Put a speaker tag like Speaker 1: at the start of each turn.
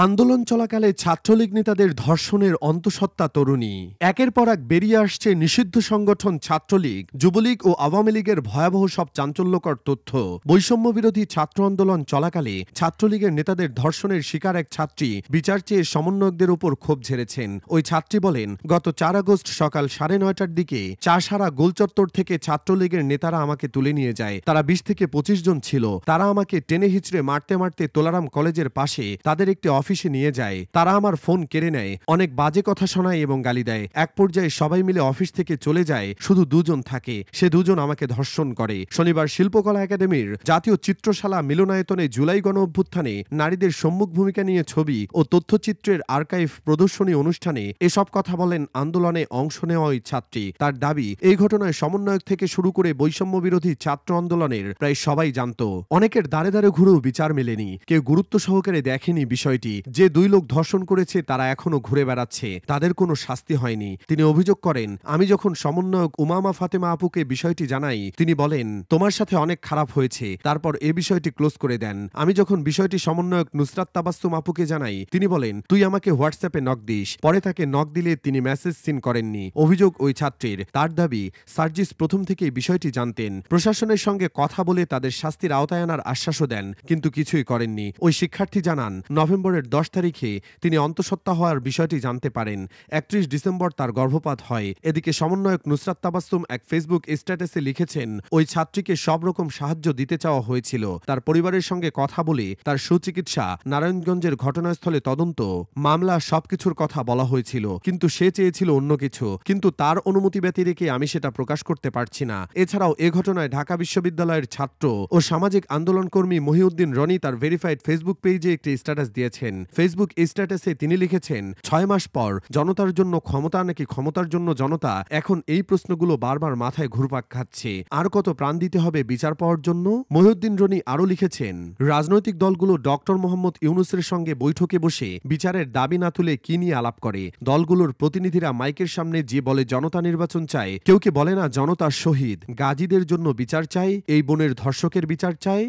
Speaker 1: আন্দোলন চলাকালে ছাত্রলীগ নেতাদের ধর্ষণের অন্তঃসত্ত্বা তরুণী। একের পর এক বেরিয়ে আসছে নিষিদ্ধ সংগঠন ছাত্রলীগ, যুবলীগ ও আওয়ামী লীগের ভয়াবহ সব চাঞ্চল্যকর তথ্য। বৈষম্য বিরোধী ছাত্র আন্দোলন চলাকালে ছাত্রলীগের নেতাদের ধর্ষণের শিকার এক ছাত্রী বিচার চেয়ে সমন্বয়কদের উপর ক্ষোভ ঝেড়েছেন। ওই ছাত্রী বলেন, গত ৪ আগস্ট সকাল ৯:৩০টার দিকে চাষারা গোলচত্বর থেকে ছাত্রলীগের নেতারা আমাকে তুলে নিয়ে যায়। তারা ২০ থেকে ২৫ জন ছিল। তারা আমাকে টেনে হিচড়ে মারতে মারতে তোলারাম কলেজের পাশে তাদের একটি অফিসে নিয়ে যায়। তারা আমার ফোন কেড়ে নেয়, অনেক বাজে কথা শোনায় এবং গালি দেয়। এক পর্যায়ে সবাই মিলে অফিস থেকে চলে যায়, শুধু ২ জন থাকে। সে ২ জন আমাকে ধর্ষণ করে। শনিবার শিল্পকলা একাডেমির জাতীয় চিত্রশালা মিলনায়তনে জুলাই গণ অভ্যুত্থানে নারীদের সম্মুখ ভূমিকা নিয়ে ছবি ও তথ্যচিত্রের আর্কাইভ প্রদর্শনী অনুষ্ঠানে এসব কথা বলেন আন্দোলনে অংশ নেওয়া ওই ছাত্রী। তার দাবি, এই ঘটনায় সমন্বয়ক থেকে শুরু করে বৈষম্য বিরোধী ছাত্র আন্দোলনের প্রায় সবাই জানত। অনেকের দাঁড়ে দাঁড়ে ঘুরেও বিচার মেলেনি, কেউ গুরুত্ব সহকারে দেখেনি বিষয়টি। যে ২ লোক ধর্ষণ করেছে তারা এখনো ঘুরে বেড়াচ্ছে, তাদের কোনো শাস্তি হয়নি। তিনি অভিযোগ করেন, আমি যখন সমন্বয়ক উমামা ফাতেমা আপুকে বিষয়টি জানাই, তিনি বলেন, তোমার সাথে অনেক খারাপ হয়েছে। তারপর এ বিষয়টি ক্লোজ করে দেন। আমি যখন বিষয়টি সমন্বয়ক নুসরাত তাবাসসুম আপুকে জানাই, তিনি বলেন, তুই আমাকে হোয়াটসঅ্যাপে নক দিস। পরে তাকে নক দিলে তিনি মেসেজ সিন করেননি। অভিযোগ ওই ছাত্রীর। তার দাবি, সার্জিস প্রথম থেকেই বিষয়টি জানতেন। প্রশাসনের সঙ্গে কথা বলে তাদের শাস্তির আওতায় আনার আশ্বাসও দেন, কিন্তু কিছুই করেননি। ওই শিক্ষার্থী জানান, নভেম্বরের ১০ তারিখে তিনি অন্তঃসত্ত্বা হওয়ার বিষয়টি জানতে পারেন। ৩১ ডিসেম্বর তার গর্ভপাত হয়। এদিকে সমন্বয়ক নুসরাত তাবাসসুম এক ফেসবুক স্ট্যাটাসে লিখেছেন, ওই ছাত্রীকে সব রকম সাহায্য দিতে চাওয়া হয়েছিল। তার পরিবারের সঙ্গে কথা বলে তার সুচিকিৎসা, নারায়ণগঞ্জের ঘটনাস্থলে তদন্ত, মামলা সবকিছুর কথা বলা হয়েছিল, কিন্তু সে চেয়েছিল অন্য কিছু। কিন্তু তার অনুমতি ব্যতি রেখে আমি সেটা প্রকাশ করতে পারছি না। এছাড়াও এ ঘটনায় ঢাকা বিশ্ববিদ্যালয়ের ছাত্র ও সামাজিক আন্দোলনকর্মী মহিউদ্দিন রনি তার ভেরিফাইড ফেসবুক পেজে একটি স্ট্যাটাস দিয়েছেন। ফেসবুক স্ট্যাটাসে তিনি লিখেছেন, ৬ মাস পর জনতার জন্য ক্ষমতা নাকি ক্ষমতার জন্য জনতা, এখন এই প্রশ্নগুলো বারবার মাথায় ঘুরপাক খাচ্ছে। আর কত প্রাণ দিতে হবে বিচার পাওয়ার জন্য? মহিউদ্দিন রনি আরও লিখেছেন, রাজনৈতিক দলগুলো ডক্টর মোহাম্মদ ইউনূসের সঙ্গে বৈঠকে বসে বিচারের দাবি না তুলে কি নিয়ে আলাপ করে? দলগুলোর প্রতিনিধিরা মাইকের সামনে যে বলে জনতা নির্বাচন চায়, কেউ কি বলে না জনতা শহীদ, গাজীদের জন্য বিচার চাই, এই বোনের ধর্ষকের বিচার চাই?